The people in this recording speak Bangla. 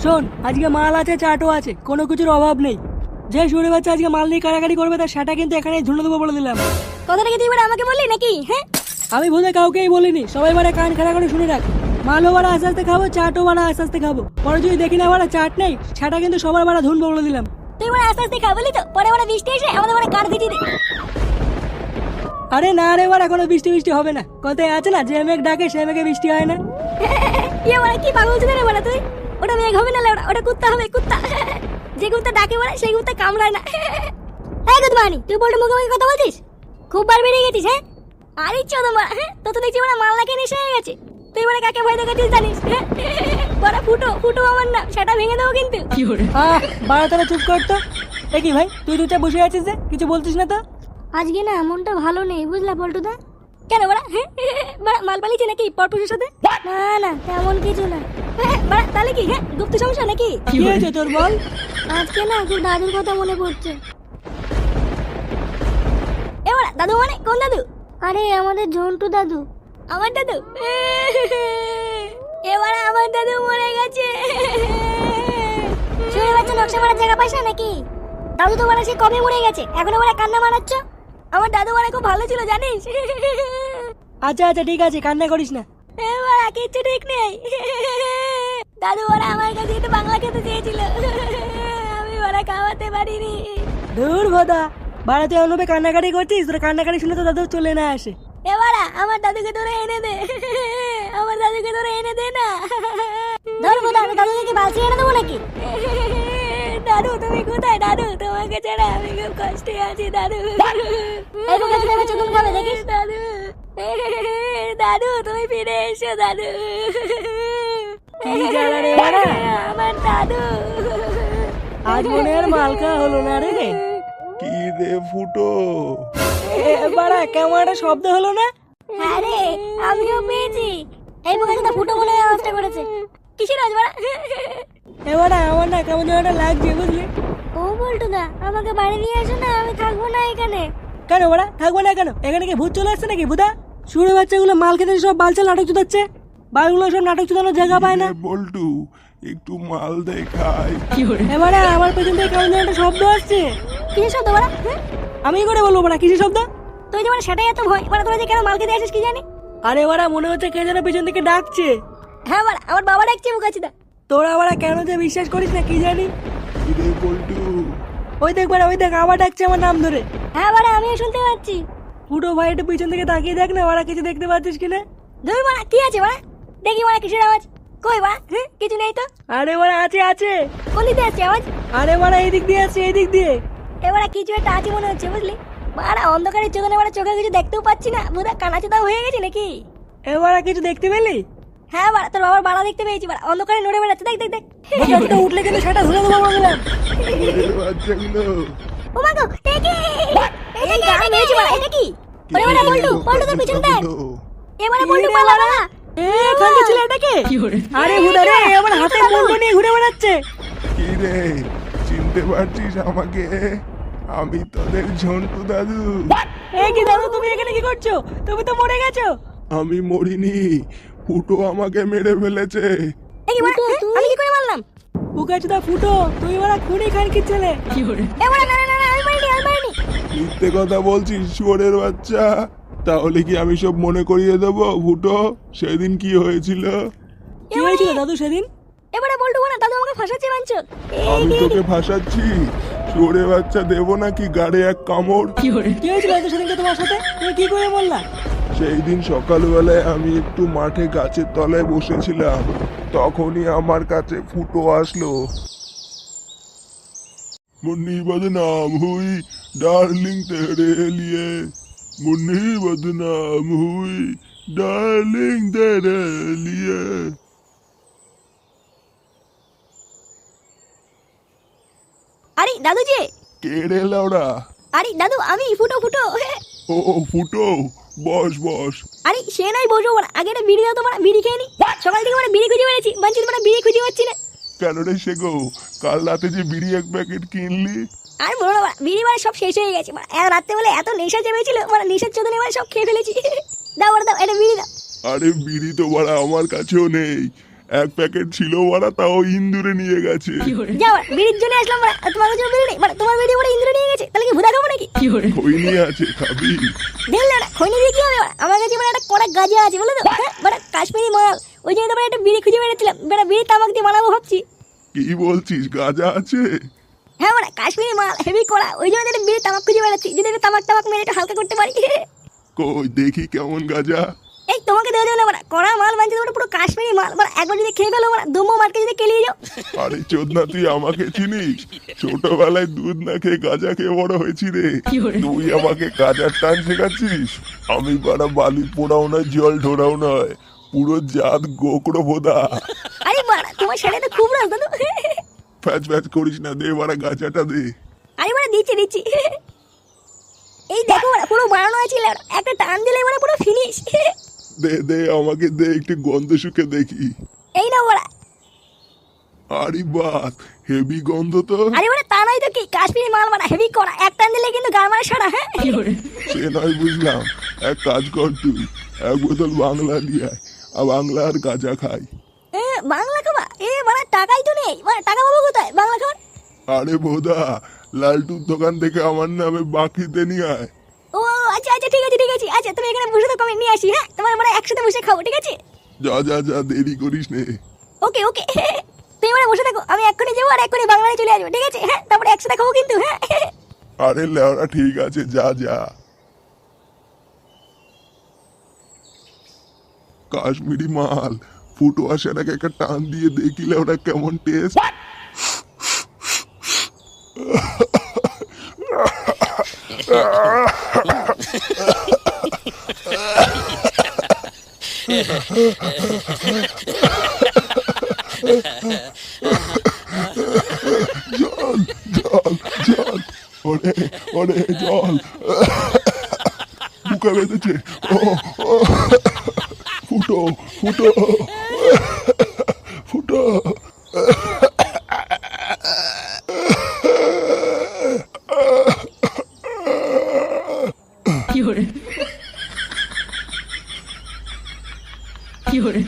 শোন, আজকে মাল আছে, চাটও আছে, কোনো কিছুর অভাব নেই। যে শুনে বাচ্চা আজকে মাল নিয়ে কাড়াকাড়ি করবে তার সেটা কিন্তু এখানে ধুনে দেবো বলে দিলাম। কথাটা কি তুই এবার আমাকে বললি নাকি? হ্যাঁ, আমি বোধহয় কাউকেই বলিনি, সবাই মানে কান খাড়া করে শুনে রাখ। মালও বাড়া আস্তে আস্তে খাবো, চাটও বাড়া আস্তে আস্তে খাবো। পরে যদি দেখি না বাড়া চাট নেই, সেটা কিন্তু সবার বাড়া ধুনবো বলে দিলাম। তুই এবার আস্তে আস্তে খাবলি তো, পরে ওরা বৃষ্টি এসে আমাদের মানে কার ভিটি দে। আরে না রে বাড়া, কোনো বৃষ্টি বৃষ্টি হবে না। কথায় আছে না, যে মেঘ ডাকে সে মেঘে বৃষ্টি হয় না। ইয়ে মানে কি পাগল ছিল রে বড়া তুই? ওটা মেঘ হবে না, ওটা কুত্তা হবে, কুত্তা। যে কুত্তা ডাকে বড়া সেই কুত্তা কামড়ায় না। এই গুদমানি, তুই বলতে মুখে মুখে কথা বলছিস? খুব বার বেরিয়ে গেছিস। হ্যাঁ, আরে চোদন বড়া, হ্যাঁ তো তো দেখছি বড়া মাল লাগে নেশা হয়ে গেছে। তুই বড়া কাকে ভয় দেখাচ্ছিস জানিস? বড়া ফুটো ফুটো আমার না, সেটা ভেঙে দেবো কিন্তু। বাড়া তারা চুপ করতো। এ কি ভাই, তুই চুপচাপ বসে আছিস যে, কিছু বলছিস না তো? আজকে না মনটা ভালো নেই, বুঝলা পল্টুদা? কেন বড়া? বড়া মাল পালিয়েছে নাকি পরপুষের সাথে? না না, তেমন কিছু না। বড়া তাহলে কি? হ্যাঁ, গুপ্ত সমস্যা নাকি? কি হয়েছে তোর বল? আজকে না খুব দাদুর কথা মনে পড়ছে। এ বড়া, দাদু মানে কোন দাদু? আরে আমাদের ঝন্টু দাদু। আমার দাদু? এবারে আমার দাদু মরে গেছে। শুনে বাচ্চা নকশা মারার জায়গা পাইছ নাকি? দাদু তো বলে সে কবে মরে গেছে, এখনো বলে কান্না মারাচ্ছ? আমার দাদু বলে খুব ভালো ছিল জানিস। আচ্ছা আচ্ছা ঠিক আছে, কান্না করিস না। এবার কিচ্ছু ঠিক নেই। দাদু ওরা আমার কাছে একটু বাংলা খেতে চেয়েছিল, আমি ওরা খাওয়াতে পারিনি। ধুর ভোদা, বাড়াতে অনুপে কান্নাকাটি করছিস, তোর কান্নাকাটি শুনে তো দাদু চলে না আসে। এবারা আমার দাদুকে ধরে এনে দে, আমার দাদুকে ধরে এনে দে না। ধর বোধ, আমি দাদুকে কি বালতি এনে দেবো নাকি? দাদু তুমি কোথায়? দাদু তোমাকে ছাড়া আমি খুব কষ্টে আছি দাদু। এই বুকে তুমি চুদুন খাবে দেখিস দাদু। দাদু তুমি ফিরে এসো দাদু। কি জ্বালা রে বাড়া, আমার দাদু। আজ মনে আর মালকা হলো না রে। কি রে ফুটো? বাড়া কেমন একটা শব্দ হলো না? হ্যাঁ রে, আমিও পেয়েছি। এই বুকে তো ফুটো বলে আওয়াজটা করেছে। কিসের আওয়াজ বাড়া? এবারে আমার না কেমন যেন একটা লাগছে, বুঝলি? ও বলটু দা, আমাকে বাড়ি নিয়ে আসো না, আমি থাকবো না এখানে। কেন বাড়া থাকবো না কেন? এখানে কি ভূত চলে আসছে নাকি ভূতা? শুনে বাচ্চাগুলো মাল খেতে সব বালচাল নাটক চুদাচ্ছে। বালগুলো সব নাটক চুদানোর জায়গা পায় না। কি রে বল্টু, একটু মাল দে খাই। এবারে আমার পেছন থেকে কেমন যেন একটা শব্দ আসছে। কিসের শব্দ বাড়া? আমি করে বলবো বাড়া কিসের শব্দ? তুই যে মানে সেটাই এত ভয়, মানে তোরা যে কেন মাল খেতে আসিস কি জানি? আরে বাড়া মনে হচ্ছে কে যেন পেছন থেকে ডাকছে। হ্যাঁ বাড়া, আমার বাবা ডাকছে মুখাচিদা। তোরা বাড়া কেন যে বিশ্বাস করিস না কি জানি। কি রে বল্টু? ওই দেখ বাড়া, ওই দেখ আবার ডাকছে আমার নাম ধরে। হ্যাঁ বাড়া, আমিও শুনতে পাচ্ছি। ফুটো ভাই একটু পিছন থেকে তাকিয়ে দেখ না বাড়া, কিছু দেখতে পাচ্ছিস কিনা? ধুই বাড়া, কি আছে বাড়া? দেখি বাড়া কিসের আওয়াজ? কই বাড়া? কিছু নেই তো। আরে বাড়া আছে আছে। কোন দিক দিয়ে আসছে আওয়াজ? আরে বাড়া এই দিক দিয়ে আসছে, এই দিক দিয়ে। এবারে কিছু একটা আছে মনে হচ্ছে, বুঝলি? বাড়া অন্ধকারের চোখে বাড়া, চোখে কিছু দেখতেও পাচ্ছি না, বুধা কানাচোদা হয়ে গেছে নাকি? এবারে কিছু দেখতে পেলি? হ্যাঁ বাড়া, তোর বাবার বাড়া দেখতে পেয়েছি বাড়া, অন্ধকারে নড়ে বেড়াচ্ছে, দেখ দেখ দেখ। যতটা উঠলে কিন্তু সেটা ধরে দেবো বললাম। ওরে বাচ্চাগুলো, ও মা গো, দেখি এই গান মেরেছি বাড়া, এটা কি? ওরে বাড়া বল্টু, বল্টু তোর পিছন দেখ। এবারে বল্টু পালা বাড়া। এ খাঙ্কি ছিল এটাকে? আরে হুদা রে, আমার হাতে বন্ধ নিয়ে ঘুরে বেড়াচ্ছে। কি রে, চিনতে পারছিস আমাকে? আমি তোদের ঝন্টু দাদু। এ কি দাদু, তুমি এখানে কি করছো? তুমি তো মরে গেছো। আমি মরিনি, ফুটো আমাকে মেরে ফেলেছে। এই কি বাড়া, আমি কি করে মারলাম? বুকাচুদা ফুটো, তুই ওরা খুনি খানকির ছেলে। এবারে না না না, আমি মারিনি, আমি মারিনি। মিথ্যে কথা বলছিস শুয়োরের বাচ্চা। তাহলে কি আমি সব মনে করিয়ে দেবো ফুটো, সেদিন কি হয়েছিল? কি হয়েছিল দাদু সেদিন? এবারে বল্টু না, দাদু আমাকে ফাঁসাচ্ছে বাঞ্চল। আমি তোকে ফাঁসাচ্ছি? শুয়োরের বাচ্চা দেবো নাকি গাড়ে এক কামড়? কি হয়েছিল দাদু সেদিনকে তোমার সাথে? তুমি কি করে বললা? সেই দিন সকালবেলায় আমি একটু মাঠে গাছের তলায় বসেছিলাম, তখনই আমার কাছে ফুটো আসলো। মুন্নি বদনাম হুই ডার্লিং তেরে লিয়ে, মুন্নি বদনাম হুই ডার্লিং তেরে লিয়ে। আরে দাদু যে। কে রে লাউড়া? আরে দাদু আমি, ফুটো ফুটো। ও ফুটো, বস বস। আরে সে নাই বসবো বাড়া, আগে একটা বিড়ি দাও তো বাড়া, বিড়ি খেয়ে নি। সকাল থেকে বাড়া বিড়ি খুঁজে বেড়েছি, বাঞ্চিত বাড়া বিড়ি খুঁজে পাচ্ছি না। কেন রে সে গো, কাল রাতে যে বিড়ি এক প্যাকেট কিনলি? আর বলো না বাড়া, বিড়ি বাড়া সব শেষ হয়ে গেছে বাড়া, এত রাত্রে বলে এত নেশা চেপেছিল বাড়া, নেশার চোদনে বাড়া সব খেয়ে ফেলেছি। দাও বাড়া দাও, এটা বিড়ি দাও। আরে বিড়ি তো বাড়া আমার কাছেও নেই, এক প্যাকেট ছিল বাড়া, তাও ইন্দুরে নিয়ে গেছে। যাও বিড়ির জন্য আসলাম বাড়া, আর তোমার কাছে বিড়ি নেই বাড়া, তোমার বিড়ি বড় ইন্দ্র নিয়ে গেছে, তাহলে কি ভুদা খাবো নাকি? খৈনি আছে, খাবি? দেখলে ওরা খৈনি দিয়ে কি হবে বাড়া? আমার কাছে মানে একটা কড়া গাজা আছে বলে তো, হ্যাঁ বাড়া কাশ্মীরি মাল, ওই জন্য তো একটা বিড়ি খুঁজে বেড়েছিলাম, বাড়া বিড়ি তামাক দিয়ে বানাবো ভাবছি। কি বলছিস, গাঁজা আছে? হ্যাঁ বাড়া কাশ্মীরি মাল হেভি কড়া, ওই জন্য একটা বিড়ি তামাক খুঁজে বেড়াচ্ছি, যদি একটু তামাক টামাক মেরে একটু হালকা করতে পারি। কই দেখি কেমন গাঁজা। এই তোমাকে দেওয়া যাবে না বাড়া, কড়া মাল বানছে তোমরা, পুরো কাশ্মীরি মাল বাড়া, একবার যদি খেয়ে ফেলো বাড়া দুমো মার্কে যদি কেলিয়ে যাও। আরে চোদনা, তুই আমাকে চিনিস? ছোটবেলায় দুধ না খেয়ে গাঁজা খেয়ে বড় হয়েছি রে। তুই আমাকে গাঁজার টান শেখাচ্ছিস? আমি বাড়া বালি পোড়াও নয়, জল ঢোড়াও নয়, পুরো জাত গোকড়ো ভোদা। আরে বাড়া তোমার ছেলে তো খুব রাজ দাদু। ফ্যাচ ফ্যাচ করিস না, দে বাড়া গাঁজাটা দে। আরে বাড়া দিচ্ছি দিচ্ছি। এই দেখো বাড়া পুরো বানানো আছে, একটা টান দিলে বাড়া পুরো ফিনিশ। দে দে আমাকে দে, একটু গন্ধ শুকে দেখি। এই নাও বাড়া। আরে বাস, হেভি গন্ধ তো। আরে বাড়া তা নয় তো কি, কাশ্মীরি মাল বাড়া হেভি কড়া, এক টান দিলে কিন্তু গার মারা সারা। হ্যাঁ সে নয় বুঝলাম, এক কাজ কর, তুই এক বোতল বাংলা নিয়ে আয়, আর বাংলা আর গাঁজা খাই। বাংলা খাবা? বাড়া টাকাই তো নেই বাড়া, টাকা পাবো কোথায় বাংলা খাবার? আরে বোদা, লালটুর দোকান থেকে আমার নামে বাকিতে নিয়ে আয়। ও আচ্ছা আচ্ছা ঠিক আছে ঠিক আছে, আচ্ছা তুমি এখানে বসে তো, আমি নিয়ে আসি। হ্যাঁ তোমার মানে একসাথে বসে খাবো, ঠিক আছে? যা যা যা, দেরি করিস নে। ওকে ওকে। তুমি মানে বসে থাকো, আমি এক্ষুনি যাবো আর এক্ষুনি বাংলায় চলে আসবো, ঠিক আছে? হ্যাঁ তারপরে একসাথে খাবো কিন্তু। হ্যাঁ আরে লেওরা ঠিক আছে, যা যা। কাশ্মীরি মাল, ফুটো আসার আগে একটা টান দিয়ে দেখিলে ওরা কেমন টেস্ট। জল জল জল, ওরে ওরে জল, বুকে বেঁধেছে। ও ও, ফুটো ফুটো ফুটো। কি hore